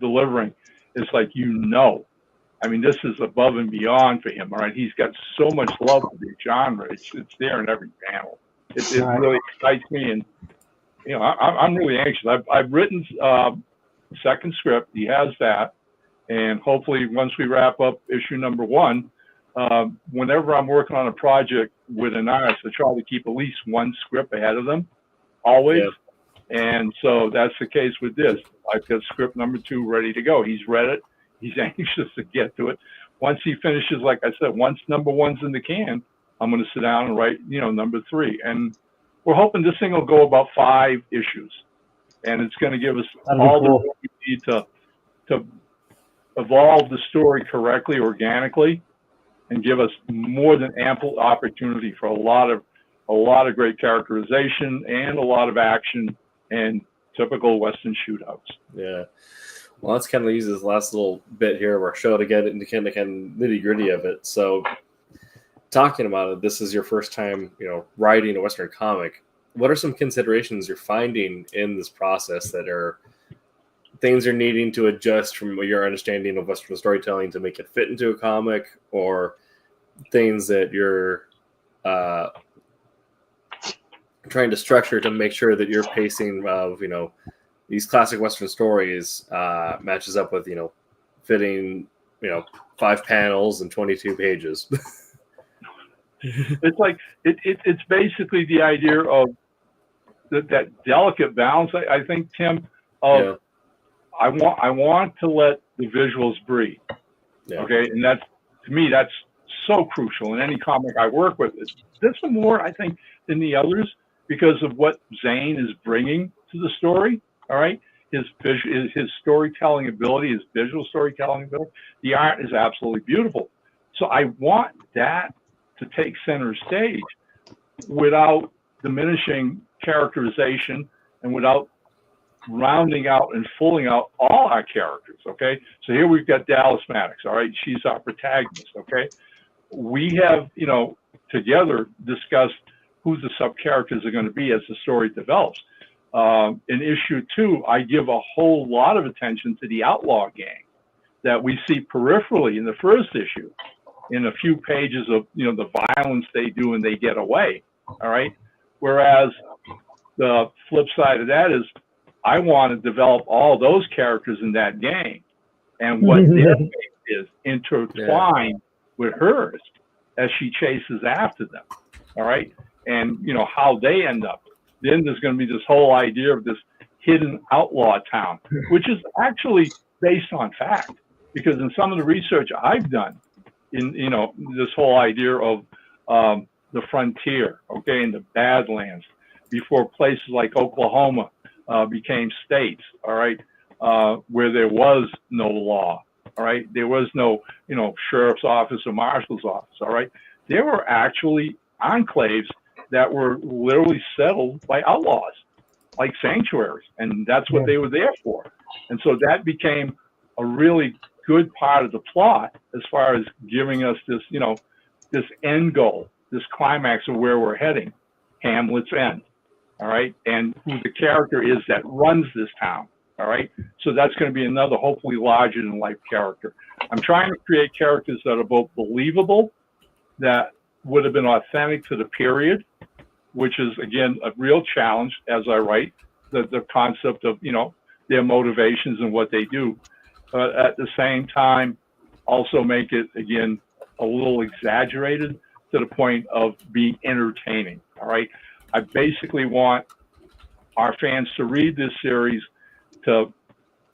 delivering, it's I mean, this is above and beyond for him. All right. He's got so much love for the genre. It's there in every panel. It really excites me. And, I'm really anxious. I've written second script. He has that. And hopefully once we wrap up issue number 1, whenever I'm working on a project with an artist, I try to keep at least one script ahead of them, always. Yeah. And so that's the case with this. I've got script number 2 ready to go. He's read it. He's anxious to get to it. Once he finishes, like I said, once number 1's in the can, I'm going to sit down and write, number 3. And we're hoping this thing will go about 5 issues. And it's going to give us all the work we need to evolve the story correctly, organically, and give us more than ample opportunity for a lot of great characterization and a lot of action and typical Western shootouts. Yeah. Well, let's kind of use this last little bit here of our show to get into kind of nitty gritty of it. So, talking about it, this is your first time, writing a Western comic. What are some considerations you're finding in this process that are things you're needing to adjust from your understanding of Western storytelling to make it fit into a comic, or things that you're trying to structure to make sure that your pacing of, these classic Western stories matches up with, fitting, 5 panels and 22 pages. It's it's basically the idea of that delicate balance, I think, Tim, of I want to let the visuals breathe. Yeah. Okay. And that's, to me, that's so crucial in any comic I work with. This one more, I think, than the others because of what Zane is bringing to the story. All right. His storytelling ability, his visual storytelling ability, the art is absolutely beautiful. So I want that to take center stage without diminishing characterization and without rounding out and fulling out all our characters. Okay. So here we've got Dallas Maddox. All right. She's our protagonist. Okay. We have, together discussed who the sub characters are going to be as the story develops. In issue 2, I give a whole lot of attention to the outlaw gang that we see peripherally in the first issue, in a few pages of, the violence they do and they get away. All right. Whereas the flip side of that is I want to develop all those characters in that gang and what their fate is intertwined with hers as she chases after them. All right. And, how they end up. Then there's going to be this whole idea of this hidden outlaw town, which is actually based on fact, because in some of the research I've done in, this whole idea of the frontier, okay, and the Badlands, before places like Oklahoma became states, all right, where there was no law, all right, there was no, sheriff's office or marshal's office, all right, there were actually enclaves that were literally settled by outlaws, like sanctuaries, and that's what they were there for. And so that became a really good part of the plot as far as giving us this, this end goal, this climax of where we're heading, Hamlet's End. All right. And who the character is that runs this town. All right. So that's going to be another hopefully larger than life character. I'm trying to create characters that are both believable, that would have been authentic to the period, which is, again, a real challenge as I write, the concept of, their motivations and what they do. But at the same time, also make it, again, a little exaggerated to the point of being entertaining. All right. I basically want our fans to read this series, to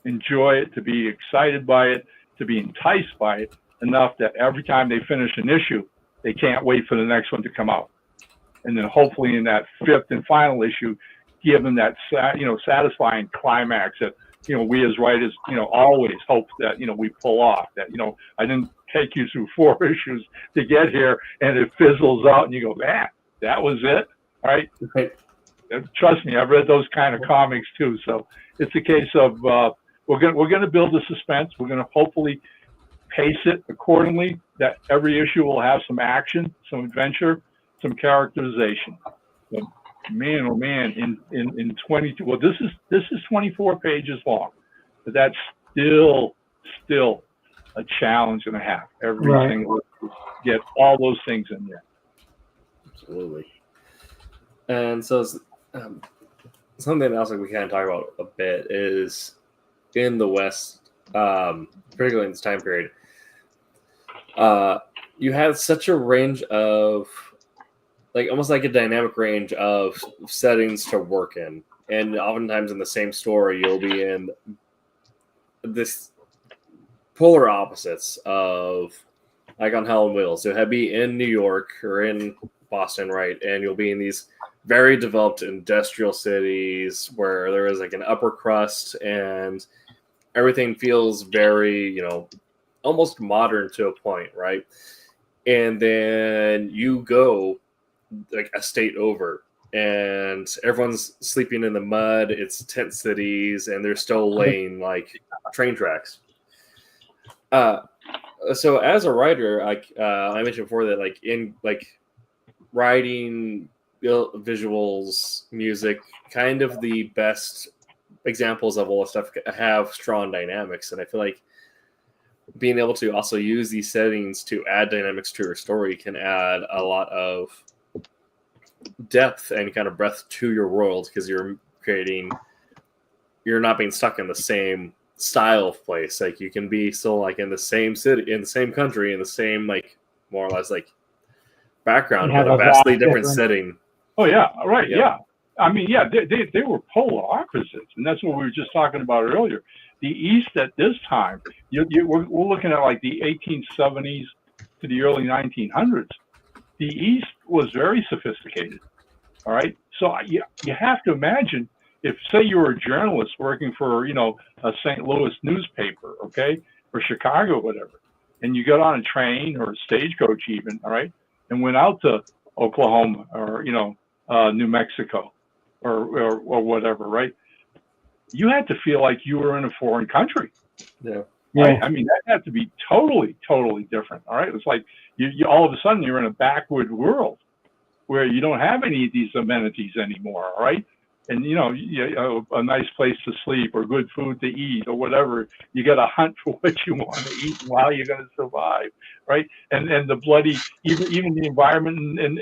enjoy it, to be excited by it, to be enticed by it enough that every time they finish an issue, they can't wait for the next one to come out. And then hopefully in that fifth and final issue, give them that, satisfying climax that, we as writers, always hope that, we pull off that, I didn't take you through 4 issues to get here and it fizzles out and you go, man, that was it. All right. Trust me, I've read those kind of comics too. So it's a case of we're going to build the suspense. We're going to hopefully pace it accordingly. That every issue will have some action, some adventure, some characterization. But man, oh man, in 22. Well, this is 24 pages long, but that's still a challenge and a half. Every single get all those things in there. Absolutely. And so something else that we kind of talk about a bit is in the West, particularly in this time period, you had such a range of, almost like a dynamic range of settings to work in. And oftentimes in the same story, you'll be in this polar opposites of, like on Hell on Wheels. You'll be in New York or in Boston, right? And you'll be in these very developed industrial cities where there is like an upper crust and everything feels very, almost modern to a point, right? And then you go like a state over and everyone's sleeping in the mud. It's tent cities and they're still laying like train tracks. So as a writer, I mentioned before that in writing, visuals, music, kind of the best examples of all the stuff have strong dynamics. And I feel like being able to also use these settings to add dynamics to your story can add a lot of depth and kind of breadth to your world, because you're not being stuck in the same style of place. Like you can be still like in the same city, in the same country, in the same more or less background, but a vastly different setting. Oh yeah, right. Yeah. I mean, yeah, they were polar opposites, and that's what we were just talking about earlier. The East at this time, we're looking at like the 1870s to the early 1900s. The East was very sophisticated. All right, so you have to imagine if, say, you were a journalist working for a St. Louis newspaper, okay, or Chicago, whatever, and you got on a train or a stagecoach even, all right, and went out to Oklahoma or New Mexico or whatever, right? You had to feel like you were in a foreign country. Yeah. Right? I mean, that had to be totally different. All right. It's like you all of a sudden you're in a backward world where you don't have any of these amenities anymore. All right. And, a nice place to sleep or good food to eat or whatever. You got to hunt for what you want to eat and how you're going to survive. Right. And the bloody, even the environment and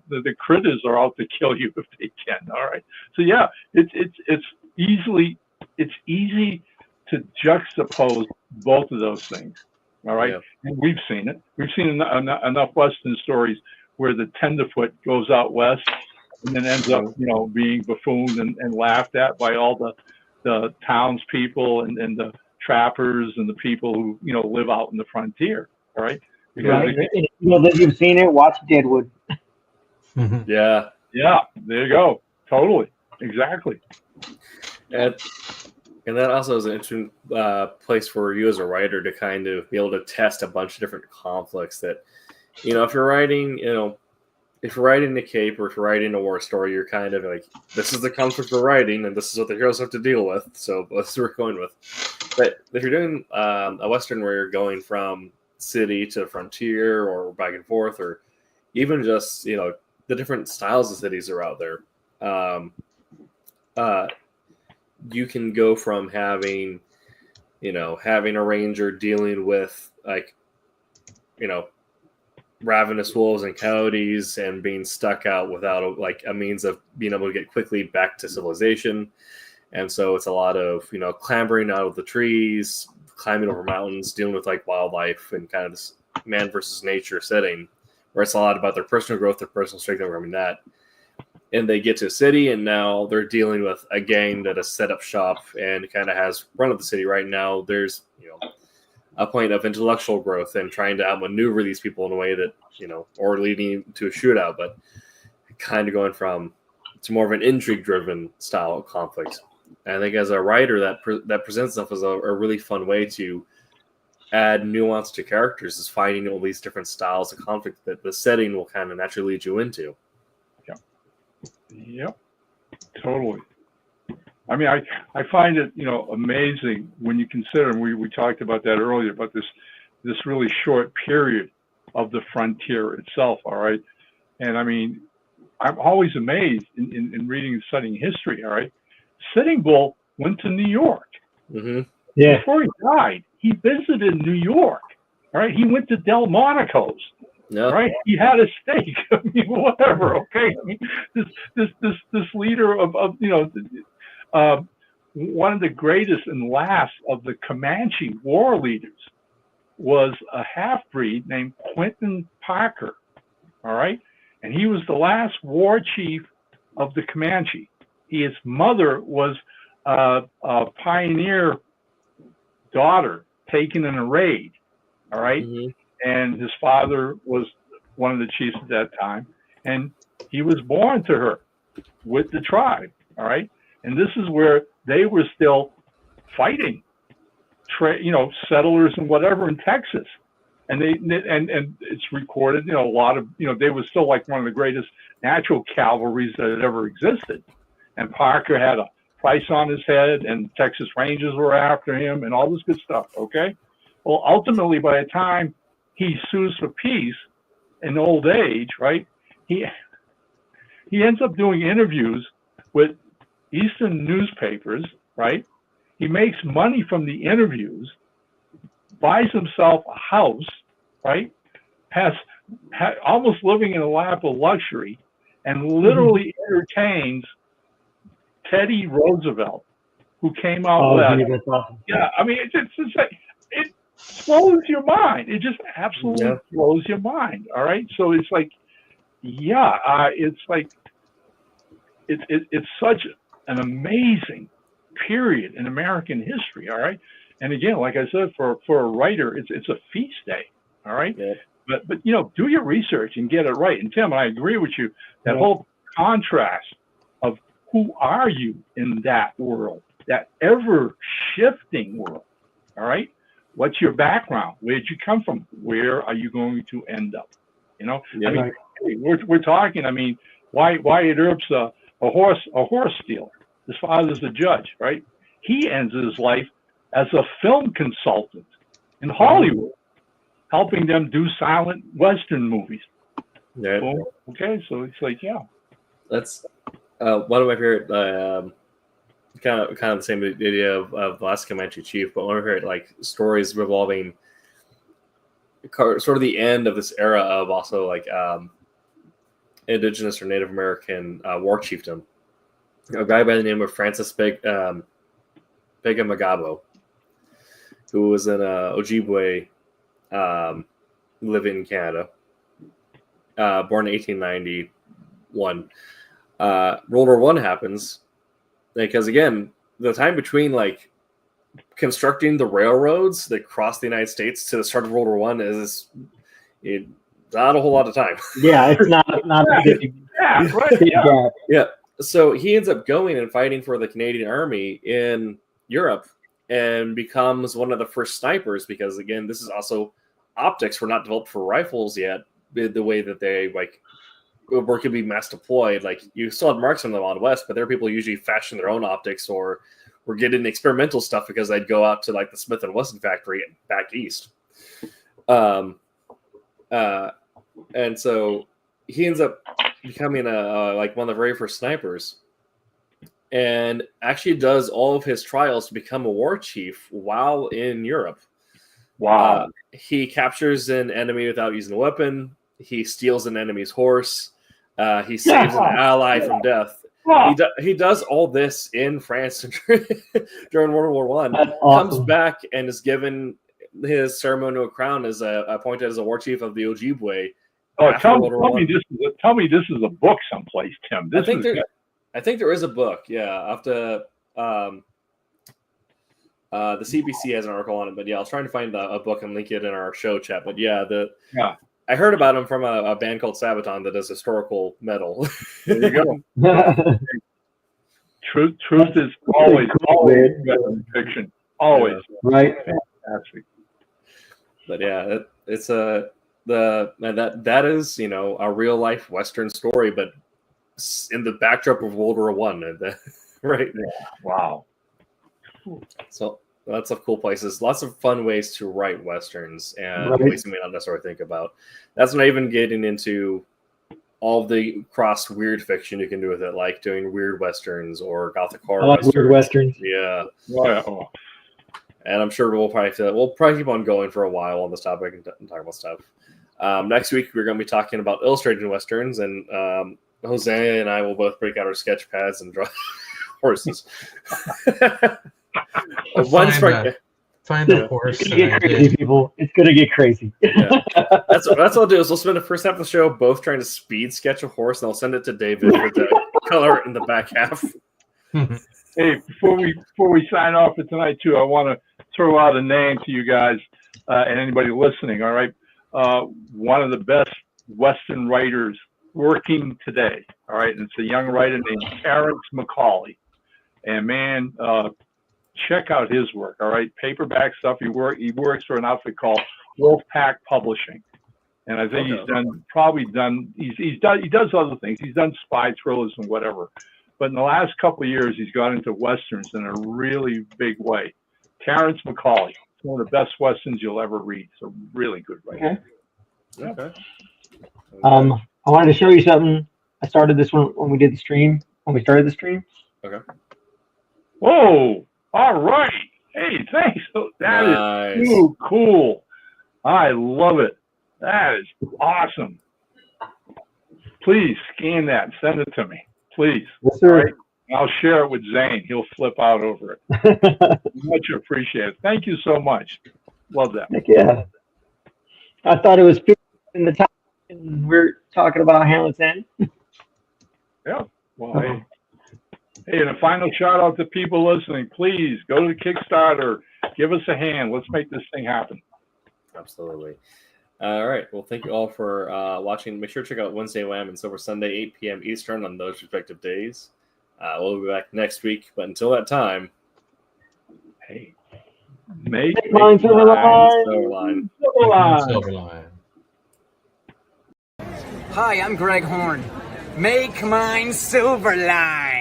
the critters are out to kill you if they can. All right. So, yeah, it's easy to juxtapose both of those things. All right. Yeah. And we've seen it. We've seen enough Western stories where the tenderfoot goes out west and then ends up, being buffooned and laughed at by all the townspeople and the trappers and the people who, live out in the frontier. All right. Because that you've seen it, watch Deadwood. Yeah. Yeah. There you go. Totally. Exactly. And that also is an interesting place for you as a writer to kind of be able to test a bunch of different conflicts that, if you're writing, if you're writing a cape or if you're writing a war story, you're kind of like, this is the conflict we're writing and this is what the heroes have to deal with. So that's what we're going with. But if you're doing a Western where you're going from city to frontier or back and forth, or even just, the different styles of cities are out there, you can go from having a ranger dealing with ravenous wolves and coyotes and being stuck out without a means of being able to get quickly back to civilization. And so it's a lot of, clambering out of the trees, climbing over mountains, dealing with wildlife and kind of this man versus nature setting, where it's a lot about their personal growth, their personal strength, overcoming that. And they get to a city, and now they're dealing with a gang that has set up shop and kind of has run of the city. Right now, there's a point of intellectual growth and trying to outmaneuver these people in a way that or leading to a shootout, but kind of going from to more of an intrigue-driven style of conflict. And I think as a writer, that presents itself as a really fun way to add nuance to characters, is finding all these different styles of conflict that the setting will kind of naturally lead you into. Yep, totally. I mean, I find it, amazing when you consider, and we talked about that earlier, about this really short period of the frontier itself, all right? And I mean, I'm always amazed in reading and studying history, all right? Sitting Bull went to New York. Mm-hmm. Yeah. Before he died, he visited New York, all right? He went to Delmonico's. No. Right, he had a stake. I mean, whatever. Okay, I mean, this leader of one of the greatest and last of the Comanche war leaders was a half-breed named Quentin Parker. All right, and he was the last war chief of the Comanche. His mother was a pioneer daughter taken in a raid. All right. Mm-hmm. And his father was one of the chiefs at that time, and he was born to her with the tribe. All right, and this is where they were still fighting, settlers and whatever in Texas, and and it's recorded. A lot of they were still like one of the greatest natural cavalries that had ever existed, and Parker had a price on his head, and Texas Rangers were after him, and all this good stuff. Okay, well, ultimately, by the time he sues for peace in old age, right? He ends up doing interviews with Eastern newspapers, right? He makes money from the interviews, buys himself a house, right? Has almost living in a lap of luxury, and literally entertains Teddy Roosevelt, who came out with. That's awesome. Yeah, I mean, it's like, it blows your mind. It just absolutely blows your mind. All right, so it's like, it's like it's such an amazing period in American history. All right, and again, like I said, for a writer, it's a feast day. All right, but do your research and get it right. And Tim, I agree with you. That whole contrast of who are you in that world, that ever shifting world. All right. What's your background? Where'd you come from? Where are you going to end up? I mean, we're talking. I mean, Wyatt Earp's a horse stealer. His father's a judge, right? He ends his life as a film consultant in Hollywood, helping them do silent Western movies. Yeah. So, okay, so it's like, that's one of my favorite. Kind of the same idea of Last Comanche Chief, but one of my favorite stories revolving sort of the end of this era of also indigenous or Native American war chieftain. A guy by the name of Francis Begumagabo, who was an Ojibwe living in Canada, born in 1891. World War I happens. Because again, the time between constructing the railroads that crossed the United States to the start of World War I is not a whole lot of time. Yeah, it's not a big gap. Yeah. So he ends up going and fighting for the Canadian Army in Europe and becomes one of the first snipers, because again, this is also optics were not developed for rifles yet, the way that they or could be mass deployed. You still had marks on them out west, but there are people who usually fashion their own optics or were getting experimental stuff because they'd go out to like the Smith and Wesson factory back east. And so he ends up becoming like one of the very first snipers, and actually does all of his trials to become a war chief while in Europe. Wow. He captures an enemy without using a weapon. He steals an enemy's horse. He saves an ally from death. He does all this in France during World War One. Awesome. Comes back and is given his ceremonial crown as appointed as a war chief of the Ojibwe. Oh, tell me this is a book someplace, Tim. I think there is a book. Yeah, I'll have to. The CBC has an article on it, but yeah, I was trying to find a book and link it in our show chat. But yeah, I heard about him from a band called Sabaton that does historical metal. There you go. Truth is always better than fiction. Always. Right. Fantastic. But yeah, it's that is, you know, a real life Western story, but in the backdrop of World War One, right? Yeah. Wow. So lots of cool places, lots of fun ways to write Westerns, and ways you may not necessarily think about. That's not even getting into all the cross weird fiction you can do with it, like doing weird Westerns or Gothic horror. I like weird Westerns. Yeah. Oh. And I'm sure we'll probably keep on going for a while on this topic and talk about stuff. Next week, we're going to be talking about illustrated Westerns, and Jose and I will both break out our sketch pads and draw horses. Find the horse. It's gonna get crazy, people. It's gonna get crazy. Yeah. That's what I'll do is we'll spend the first half of the show both trying to speed sketch a horse, and I'll send it to David for the color in the back half. Hey, before we sign off for tonight too, I want to throw out a name to you guys and anybody listening. All right, one of the best Western writers working today. All right, and it's a young writer named Terrence McCauley, and man, check out his work. All right, paperback stuff. He works for an outfit called Wolfpack Publishing, and I think he does other things. He's done spy thrillers and whatever, but in the last couple of years, he's got into Westerns in a really big way. Terrence McCauley, one of the best Westerns you'll ever read. It's a really good writer. Okay. I wanted to show you something. I started this one when we did the stream. When we started the stream. Okay. Whoa! All right. Hey, thanks. That is so cool. I love it. That is awesome. Please scan that and send it to me. Please. Yes, sir. All right? I'll share it with Zane. He'll flip out over it. Much appreciated. Thank you so much. Love that. Heck yeah. I thought it was in the top, and we're talking about Hamlet's End. Yeah. Well, hey, and a final shout out to people listening. Please go to the Kickstarter. Give us a hand. Let's make this thing happen. Absolutely. All right. Well, thank you all for watching. Make sure to check out Wednesday Wham and Silver Sunday, 8 p.m. Eastern on those respective days. We'll be back next week. But until that time, hey, make mine Silverline. Silverline. Hi, I'm Greg Horn. Make mine Silverline.